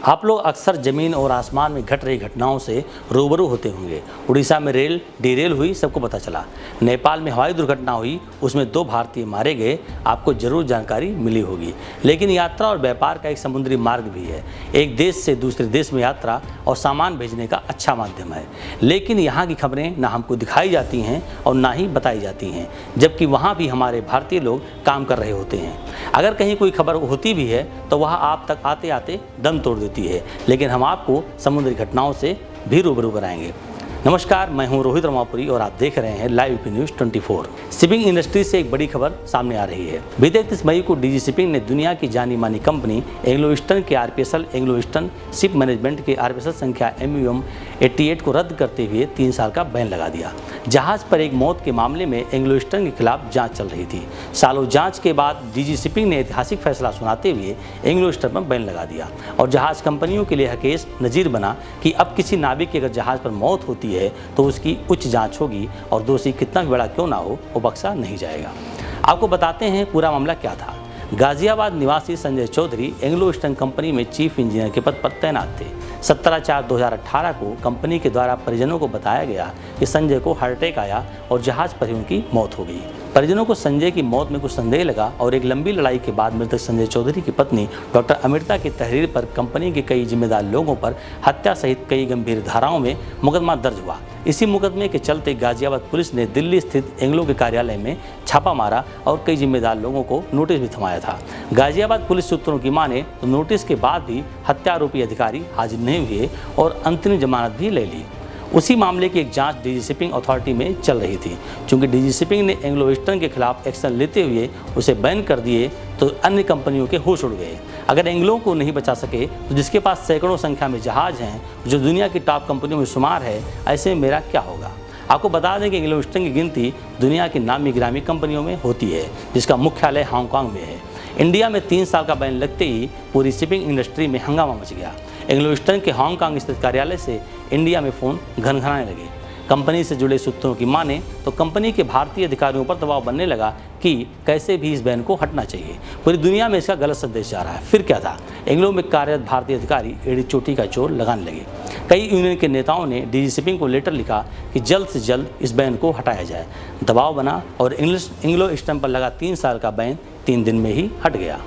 आप लोग अक्सर जमीन और आसमान में घट रही घटनाओं से रूबरू होते होंगे। उड़ीसा में रेल डिरेल हुई, सबको पता चला। नेपाल में हवाई दुर्घटना हुई, उसमें 2 भारतीय मारे गए, आपको जरूर जानकारी मिली होगी। लेकिन यात्रा और व्यापार का एक समुद्री मार्ग भी है। एक देश से दूसरे देश में यात्रा और सामान भेजने का अच्छा माध्यम है। लेकिन यहाँ की खबरें ना हमको दिखाई जाती हैं और ना ही बताई जाती हैं, जबकि वहाँ भी हमारे भारतीय लोग काम कर रहे होते हैं। अगर कहीं कोई खबर होती भी है तो वह आप तक आते आते दम तोड़ देती है। लेकिन हम आपको समुद्री घटनाओं से भी रूबरू कराएंगे। नमस्कार, मैं हूं रोहित रमापुरी और आप देख रहे हैं live UP news 24। Shipping industry से एक बड़ी खबर सामने आ रही है। बीते 31 मई को डीजी शिपिंग ने दुनिया की जानी मानी कंपनी एंग्लो ईस्टर्न के आरपीएसएल एंग्लो ईस्टर्न शिप मैनेजमेंट के आरपीएसएल संख्या MUM 88 को रद्द करते हुए 3 साल का बैन लगा दिया। जहाज पर एक मौत के मामले में एंग्लो ईस्टर्न के खिलाफ जांच चल रही थी। सालों जांच के बाद डीजी शिपिंग ने ऐतिहासिक फैसला सुनाते हुए एंग्लो ईस्टर्न पर बैन लगा दिया और जहाज कंपनियों के लिए यह केस नजीर बना कि अब किसी नाविक की अगर जहाज पर मौत होती है तो उसकी उच्च जांच होगी और दोषी कितना भी बड़ा क्यों ना हो वो बख्शा नहीं जाएगा। आपको बताते हैं पूरा मामला क्या था। गाजियाबाद निवासी Sanjay Chaudhary Anglo Eastern company में चीफ इंजीनियर के पद पर तैनात थे। 17/4/2018 को कंपनी के द्वारा परिजनों को बताया गया कि संजय को हार्ट अटैक आया और जहाज पर ही उनकी मौत हो गई। परिजनों को संजय की मौत में कुछ संदेह लगा और एक लंबी लड़ाई के बाद मृतक संजय चौधरी की पत्नी डॉक्टर अमृता की तहरीर पर कंपनी के कई जिम्मेदार लोगों पर हत्या सहित कई गंभीर धाराओं में मुकदमा दर्ज हुआ। इसी मुकदमे के चलते गाजियाबाद पुलिस ने दिल्ली स्थित एंग्लो के कार्यालय में छापा मारा और कई जिम्मेदार लोगों को नोटिस भी थमाया था। गाजियाबाद पुलिस सूत्रों की माने तो नोटिस के बाद भी हत्या आरोपी अधिकारी हाजिर नहीं हुए और अंतरिम जमानत भी ले ली। उसी मामले की एक जांच डीजी शिपिंग अथॉरिटी में चल रही थी। चूंकि डीजी शिपिंग ने एंग्लो ईस्टर्न के खिलाफ एक्शन लेते हुए उसे बैन कर दिए तो अन्य कंपनियों के होश उड़ गए। अगर एंग्लो को नहीं बचा सके तो जिसके पास सैकड़ों संख्या में जहाज हैं, जो दुनिया की टॉप कंपनियों में शुमार है, ऐसे में मेरा क्या होगा। आपको बता दें कि एंग्लो ईस्टर्न की गिनती दुनिया की नामी गिरामी कंपनियों में होती है, जिसका मुख्यालय हांगकांग में है। इंडिया में 3 साल का बैन लगते ही पूरी शिपिंग इंडस्ट्री में हंगामा मच गया। एंग्लो ईस्टर्न के हांगकांग स्थित कार्यालय से इंडिया में फ़ोन घनघनाने लगे। कंपनी से जुड़े सूत्रों की माने तो कंपनी के भारतीय अधिकारियों पर दबाव बनने लगा कि कैसे भी इस बैन को हटना चाहिए। पूरी दुनिया में इसका गलत संदेश जा रहा है। फिर क्या था, एंग्लो में कार्यरत भारतीय अधिकारी एड़ी चोटी का जोर लगाने लगे। कई यूनियन के नेताओं ने डीजी शिपिंग को लेटर लिखा कि जल्द से जल्द इस बैन को हटाया जाए। दबाव बना और एंग्लो ईस्टर्न पर लगा 3 साल का बैन 3 दिन में ही हट गया।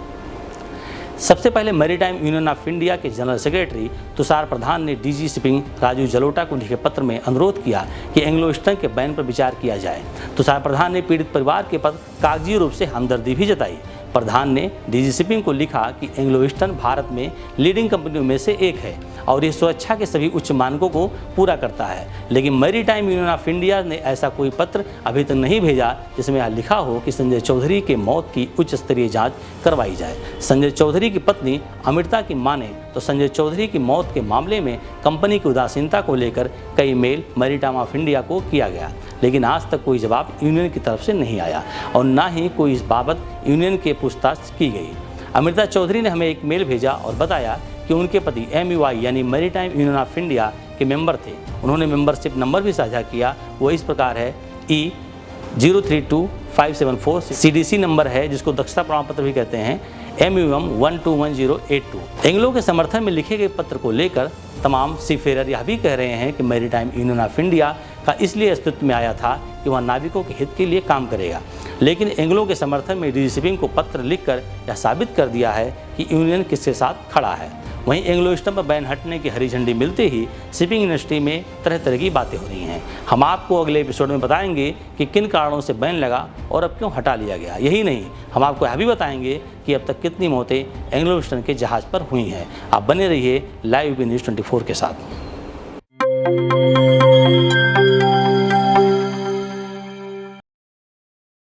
सबसे पहले मैरीटाइम यूनियन ऑफ इंडिया के जनरल सेक्रेटरी तुषार प्रधान ने डीजी शिपिंग राजीव जलोटा को लिखे पत्र में अनुरोध किया कि एंग्लो ईस्टर्न के बैन पर विचार किया जाए। तुषार प्रधान ने पीड़ित परिवार के प्रति कागजी रूप से हमदर्दी भी जताई। प्रधान ने डीजी शिपिंग को लिखा कि एंग्लो ईस्टर्न भारत में लीडिंग कंपनियों में से एक है और ये सुरक्षा के सभी उच्च मानकों को पूरा करता है। लेकिन मैरीटाइम यूनियन ऑफ इंडिया ने ऐसा कोई पत्र अभी तक नहीं भेजा जिसमें यह लिखा हो कि संजय चौधरी के मौत की उच्च स्तरीय जांच करवाई जाए। संजय चौधरी की पत्नी अमृता की माने तो संजय चौधरी की मौत के मामले में कंपनी की उदासीनता को लेकर कई मेल मैरीटाइम ऑफ इंडिया को किया गया, लेकिन आज तक कोई जवाब यूनियन की तरफ से नहीं आया और ना ही कोई इस बाबत यूनियन के पूछताछ की गई। अमृता चौधरी ने हमें एक मेल भेजा और बताया कि उनके पति MUI यानी मैरीटाइम यूनियन ऑफ इंडिया के मेंबर थे। उन्होंने मेंबरशिप नंबर भी साझा किया। वो इस प्रकार है E032574 CDC नंबर है, जिसको दक्षता प्रमाण पत्र भी कहते हैं, MUM 121082। एंग्लो के समर्थन में लिखे गए पत्र को लेकर तमाम सीफेरर यह भी कह रहे हैं कि मैरीटाइम यूनियन ऑफ इंडिया का इसलिए अस्तित्व में आया था कि वह नाविकों के हित के लिए काम करेगा। लेकिन एंग्लो के समर्थन में डीजी शिपिंग को पत्र लिखकर यह साबित कर दिया है कि यूनियन किसके साथ खड़ा है। वहीं एंग्लो ईस्टर्न पर बैन हटने की हरी झंडी मिलते ही शिपिंग इंडस्ट्री में तरह तरह की बातें हो रही हैं। हम आपको अगले एपिसोड में बताएंगे कि किन कारणों से बैन लगा और अब क्यों हटा लिया गया। यही नहीं, हम आपको यह भी बताएंगे कि अब तक कितनी मौतें एंग्लो ईस्टर्न के जहाज़ पर हुई हैं। आप बने रहिए लाइव यूपी न्यूज़ 24 के साथ।